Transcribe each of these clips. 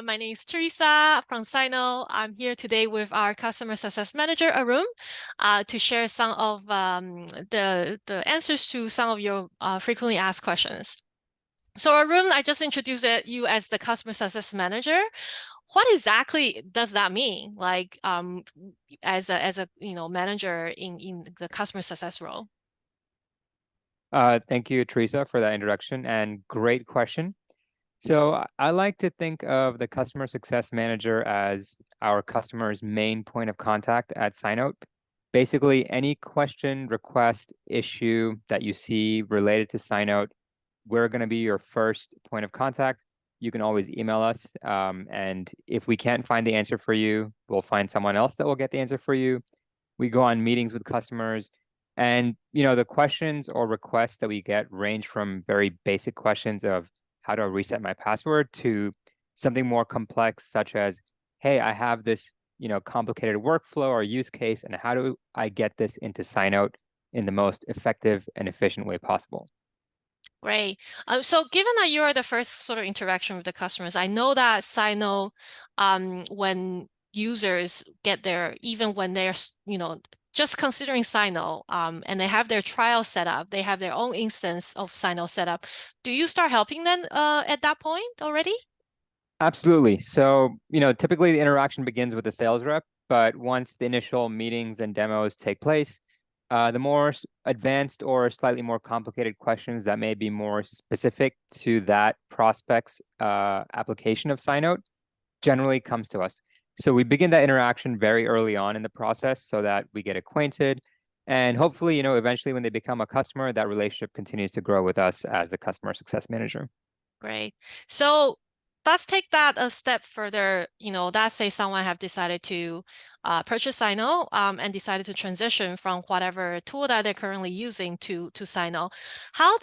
My name is Teresa from SciNote. I'm here today with our customer success manager, Arun, to share some of the answers to some of your frequently asked questions. So Arun, I just introduced you as the customer success manager. What exactly does that mean? Like as a manager in the customer success role? Thank you, Teresa, for that introduction and great question. So I like to think of the customer success manager as our customer's main point of contact at SciNote. Basically, any question, request, issue that you see related to SciNote, we're going to be your first point of contact. You can always email us. And if we can't find the answer for you, we'll find someone else that will get the answer for you. We go on meetings with customers. And, the questions or requests that we get range from very basic questions of how do I reset my password to something more complex, such as, hey, I have this, complicated workflow or use case, and how do I get this into SciNote in the most effective and efficient way possible? Great. So given that you are the first sort of interaction with the customers, I know that SciNote, when users get there, even when they're, just considering SciNote, and they have their trial set up, they have their own instance of SciNote set up. Do you start helping them at that point already? Absolutely. So, typically the interaction begins with the sales rep, but once the initial meetings and demos take place, the more advanced or slightly more complicated questions that may be more specific to that prospect's application of SciNote generally comes to us. So we begin that interaction very early on in the process so that we get acquainted. And hopefully, eventually when they become a customer, that relationship continues to grow with us as the customer success manager. Great. So let's take that a step further. Let's say someone have decided to purchase SciNote and decided to transition from whatever tool that they're currently using to SciNote. How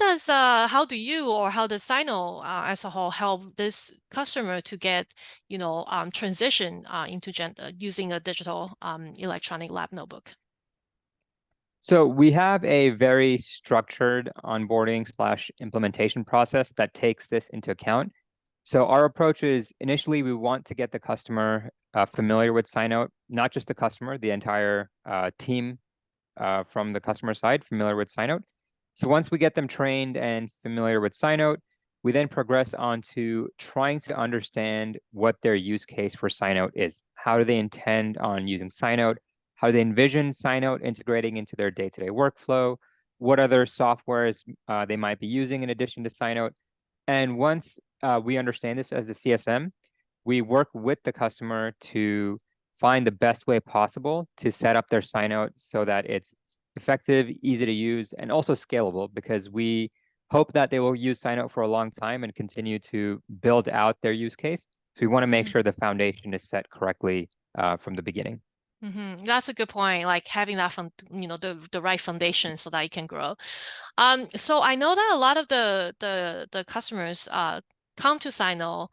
do you or how does SciNote as a whole help this customer to get transition into using a digital electronic lab notebook? So we have a very structured onboarding/implementation process that takes this into account. So our approach is initially we want to get the customer familiar with SciNote, not just the customer, the entire team from the customer side familiar with SciNote. So once we get them trained and familiar with SciNote, we then progress on to trying to understand what their use case for SciNote is. How do they intend on using SciNote? How do they envision SciNote integrating into their day-to-day workflow? What other softwares they might be using in addition to SciNote? And once we understand this as the CSM, we work with the customer to find the best way possible to set up their SciNote so that it's effective, easy to use, and also scalable, because we hope that they will use SciNote for a long time and continue to build out their use case. So we want to make sure the foundation is set correctly from the beginning. That's a good point. Like having that from the right foundation so that it can grow. So I know that a lot of the customers come to SciNote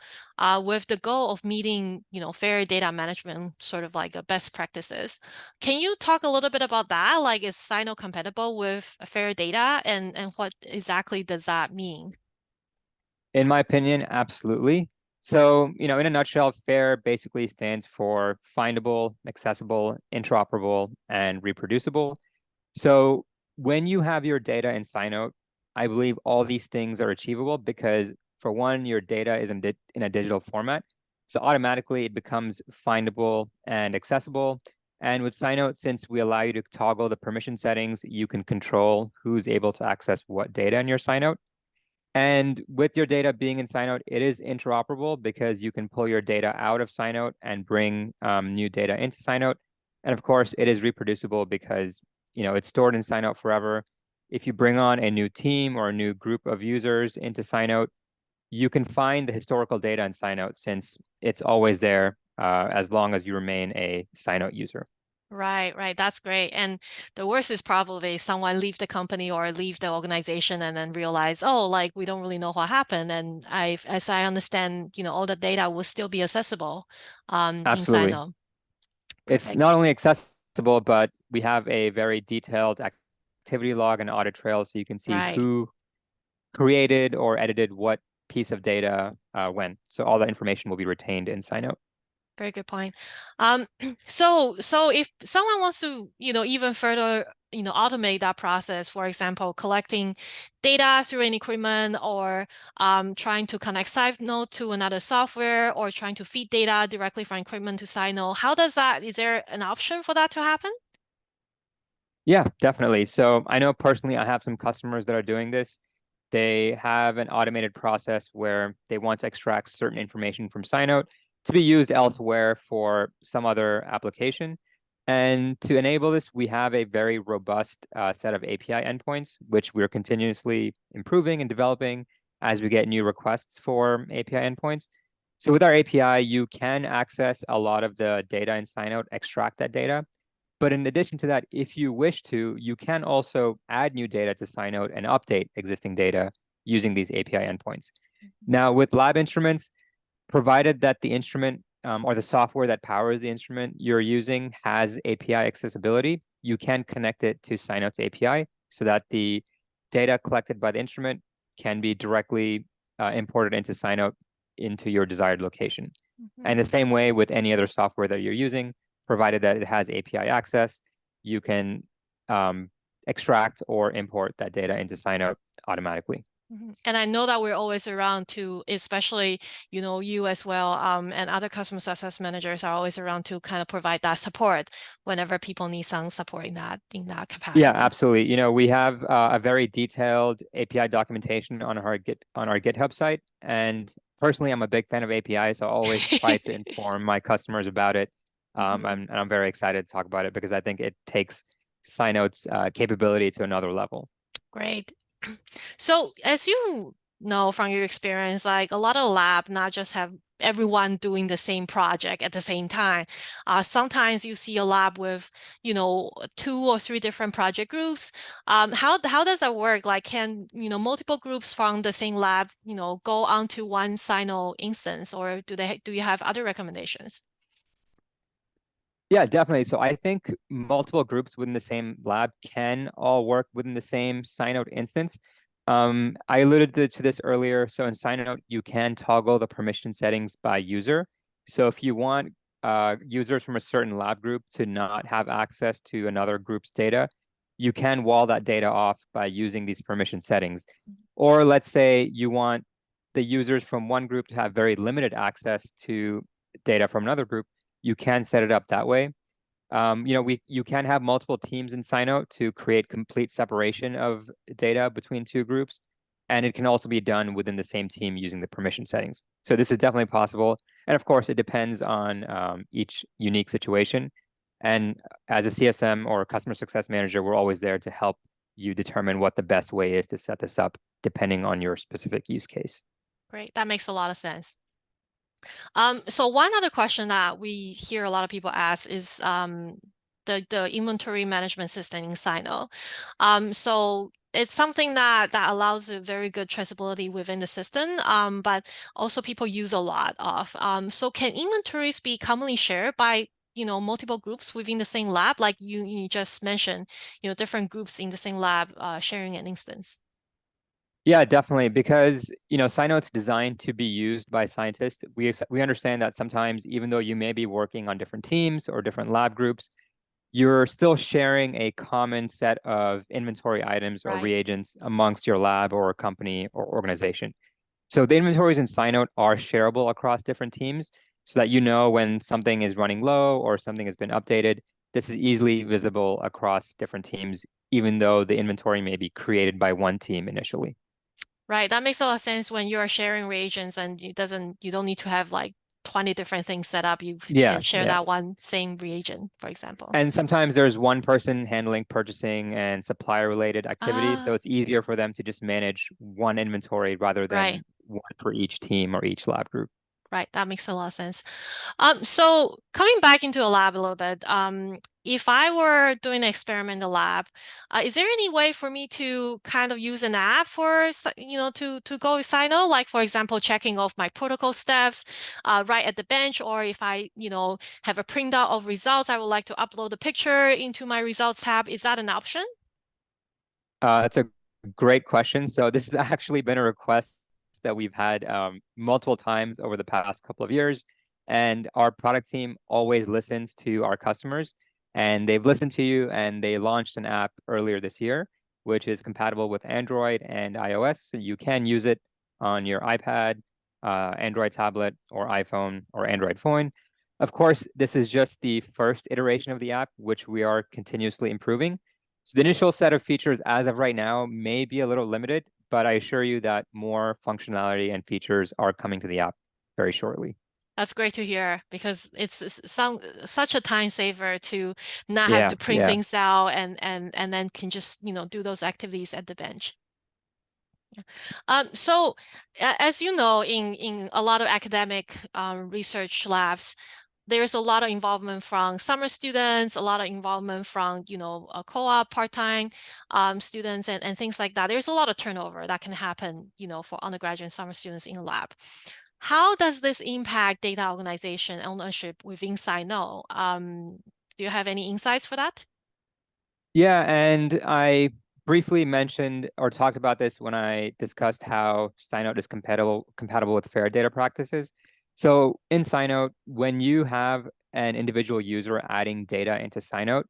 with the goal of meeting fair data management, sort of like the best practices. Can you talk a little bit about that? Like, is SciNote compatible with fair data, and what exactly does that mean? In my opinion, absolutely. So, in a nutshell, FAIR basically stands for findable, accessible, interoperable, and reproducible. So when you have your data in SciNote, I believe all these things are achievable because, for one, your data is in a digital format. So automatically it becomes findable and accessible. And with SciNote, since we allow you to toggle the permission settings, you can control who's able to access what data in your SciNote. And with your data being in SciNote, it is interoperable because you can pull your data out of SciNote and bring new data into SciNote. And of course, it is reproducible because it's stored in SciNote forever. If you bring on a new team or a new group of users into SciNote, you can find the historical data in SciNote since it's always there as long as you remain a SciNote user. Right, right. That's great. And the worst is probably someone leave the company or leave the organization and then realize, oh, like we don't really know what happened. And as I understand, all the data will still be accessible in Absolutely. SciNote. It's Perfect. not only accessible, but we have a very detailed activity log and audit trail so you can see Right. who created or edited what piece of data when. So all that information will be retained in SciNote. Very good point. Um, so if someone wants to, even further, automate that process, for example, collecting data through an equipment or trying to connect SciNote to another software or trying to feed data directly from equipment to SciNote, how does that, is there an option for that to happen? Yeah, definitely. So I know personally I have some customers that are doing this. They have an automated process where they want to extract certain information from SciNote to be used elsewhere for some other application. And to enable this, we have a very robust set of API endpoints, which we're continuously improving and developing as we get new requests for API endpoints. So with our API, you can access a lot of the data in SciNote, extract that data. But in addition to that, if you wish to, you can also add new data to SciNote and update existing data using these API endpoints. Now, with lab instruments, provided that the instrument or the software that powers the instrument you're using has API accessibility, you can connect it to SciNote's API so that the data collected by the instrument can be directly imported into SciNote into your desired location. Mhm. And the same way with any other software that you're using, provided that it has API access, you can extract or import that data into SciNote automatically. And I know that we're always around to, especially, you as well, and other customer success managers are always around to kind of provide that support whenever people need some support in that Yeah, capacity. absolutely. We have a very detailed API documentation on our GitHub site, and personally, I'm a big fan of API, so I always try to inform my customers about it. Mhm. And I'm very excited to talk about it because I think it takes SciNote's capability to another level. Great. So as you know from your experience, like a lot of lab not just have everyone doing the same project at the same time. Sometimes you see a lab with, two or three different project groups. How does that work? Like can, multiple groups from the same lab, go onto one Sino instance, or do you have other recommendations? Yeah, definitely. So I think multiple groups within the same lab can all work within the same SciNote instance. I alluded to this earlier. So in SciNote, you can toggle the permission settings by user. So if you want users from a certain lab group to not have access to another group's data, you can wall that data off by using these permission settings. Or let's say you want the users from one group to have very limited access to data from another group, you can set it up that way. You can have multiple teams in SciNote to create complete separation of data between two groups, and it can also be done within the same team using the permission settings. So this is definitely possible, and of course, it depends on each unique situation. And as a CSM or a customer success manager, we're always there to help you determine what the best way is to set this up, depending on your specific use case. Great. That makes a lot of sense. So one other question that we hear a lot of people ask is the inventory management system in Sino. So it's something that allows a very good traceability within the system, but also people use a lot of. So can inventories be commonly shared by multiple groups within the same lab, like you just mentioned, different groups in the same lab sharing an instance? Yeah, definitely. Because, SciNote's designed to be used by scientists. We understand that sometimes, even though you may be working on different teams or different lab groups, you're still sharing a common set of inventory items or Right. reagents amongst your lab or company or organization. So the inventories in SciNote are shareable across different teams so that you know when something is running low or something has been updated. This is easily visible across different teams, even though the inventory may be created by one team initially. Right. That makes a lot of sense when you are sharing reagents and you don't need to have like 20 different things set up. You can Yeah, share yeah. that one same reagent, for example. And sometimes there's one person handling purchasing and supplier related activities. So Ah, it's easier for them to just manage one inventory rather right. than one for each team or each lab group. Right. That makes a lot of sense. So coming back into the lab a little bit, if I were doing an experiment in the lab, is there any way for me to kind of use an app for, to go with Sino? Like, for example, checking off my protocol steps, right at the bench, or if I, have a printout of results, I would like to upload the picture into my results tab. Is that an option? That's a great question. So this has actually been a request that we've had multiple times over the past couple of years. And our product team always listens to our customers. And they've listened to you, and they launched an app earlier this year, which is compatible with Android and iOS. So you can use it on your iPad, Android tablet, or iPhone or Android phone. Of course, this is just the first iteration of the app, which we are continuously improving. So the initial set of features as of right now may be a little limited, but I assure you that more functionality and features are coming to the app very shortly. That's great to hear because such a time saver to not have Yeah, to print yeah. things out and then can just, do those activities at the bench. So as you know, in a lot of academic research labs, there's a lot of involvement from summer students, a lot of involvement from, a co-op part-time students and things like that. There's a lot of turnover that can happen, for undergraduate and summer students in a lab. How does this impact data organization ownership within SciNote? Do you have any insights for that? Yeah, and I briefly mentioned or talked about this when I discussed how SciNote is compatible with fair data practices. So in SciNote, when you have an individual user adding data into SciNote,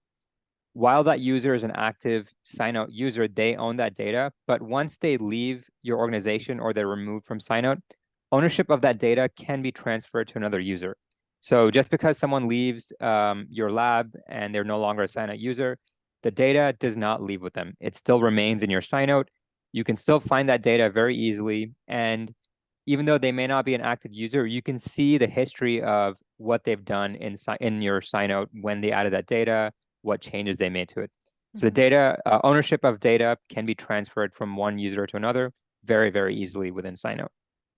while that user is an active SciNote user, they own that data. But once they leave your organization or they're removed from SciNote, ownership of that data can be transferred to another user. So just because someone leaves your lab and they're no longer a SciNote user, the data does not leave with them. It still remains in your SciNote. You can still find that data very easily. And even though they may not be an active user, you can see the history of what they've done in your SciNote when they added that data, what changes they made to it. So the Mhm. data ownership of data can be transferred from one user to another very, very easily within SciNote.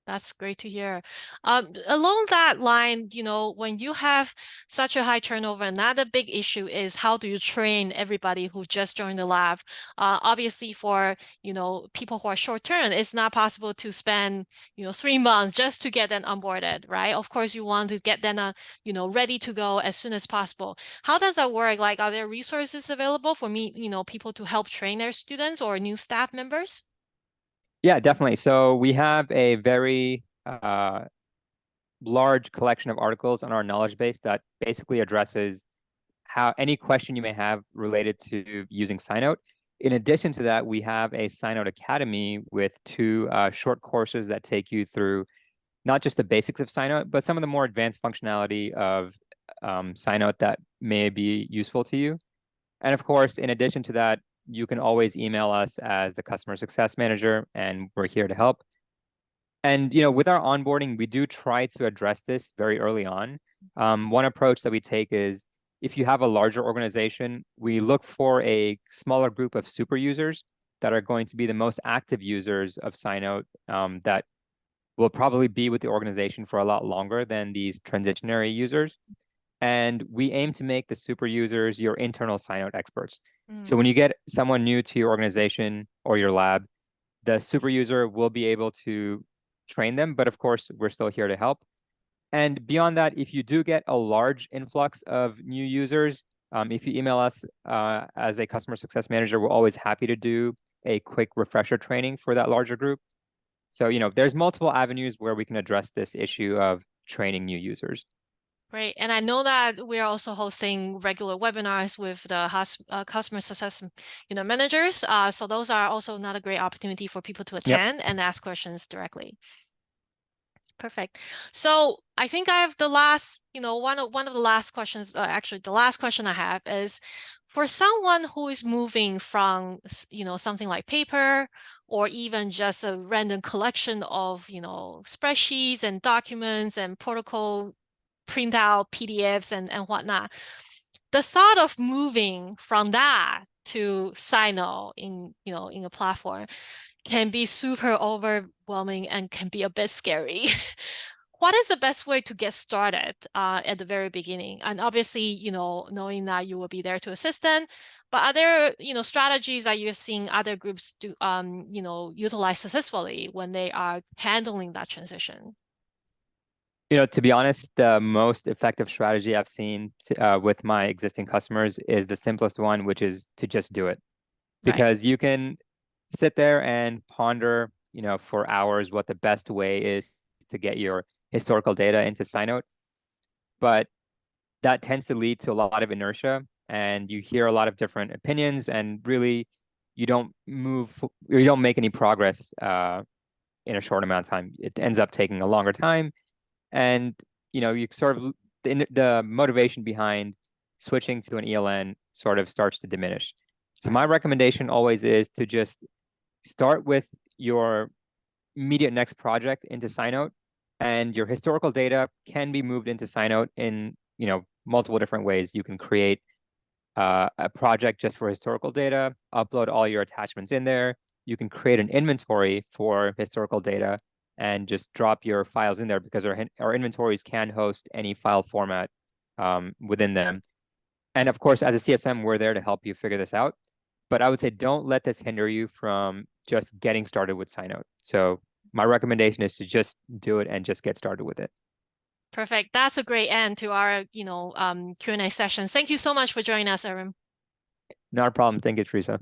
That's great to hear. Along that line, when you have such a high turnover, another big issue is how do you train everybody who just joined the lab? Obviously, for people who are short term, it's not possible to spend 3 months just to get them onboarded, right? Of course, you want to get them ready to go as soon as possible. How does that work? Like, are there resources available for me, people to help train their students or new staff members? Yeah, definitely. So we have a very large collection of articles on our knowledge base that basically addresses how any question you may have related to using SciNote. In addition to that, we have a SciNote Academy with two short courses that take you through not just the basics of SciNote, but some of the more advanced functionality of SciNote that may be useful to you. And of course, in addition to that, you can always email us as the customer success manager, and we're here to help. And with our onboarding, we do try to address this very early on. One approach that we take is if you have a larger organization, we look for a smaller group of super users that are going to be the most active users of SciNote that will probably be with the organization for a lot longer than these transitionary users. And we aim to make the super users your internal SciNote experts. So when Mm. you get someone new to your organization or your lab, the super user will be able to train them, but of course, we're still here to help. And beyond that, if you do get a large influx of new users, if you email us as a customer success manager, we're always happy to do a quick refresher training for that larger group. So, there's multiple avenues where we can address this issue of training new users. Great. And I know that we're also hosting regular webinars with the customer success, managers. So those are also another great opportunity for people to Yep. attend and ask questions directly. Perfect. So I think I have the last, one of the last questions, actually the last question I have is for someone who is moving from, something like paper or even just a random collection of, spreadsheets and documents and protocol printout PDFs and whatnot. The thought of moving from that to SciNote in a platform can be super overwhelming and can be a bit scary. What is the best way to get started at the very beginning? And obviously, knowing that you will be there to assist them, but are there, strategies that you've seen other groups do, utilize successfully when they are handling that transition? To be honest, the most effective strategy I've seen with my existing customers is the simplest one, which is to just do it. Right. Because you can sit there and ponder for hours what the best way is to get your historical data into SciNote, but that tends to lead to a lot of inertia, and you hear a lot of different opinions, and really you don't make any progress in a short amount of time. It ends up taking a longer time, and you sort of the motivation behind switching to an ELN sort of starts to diminish. So my recommendation always is to just start with your immediate next project into SciNote, and your historical data can be moved into SciNote in multiple different ways. You can create a project just for historical data, upload all your attachments in there. You can create an inventory for historical data and just drop your files in there, because our inventories can host any file format within them. And of course, as a CSM, we're there to help you figure this out. But I would say don't let this hinder you from just getting started with SciNote. So my recommendation is to just do it and just get started with it. Perfect. That's a great end to our, Q&A session. Thank you so much for joining us, Arun. Not a problem. Thank you, Teresa.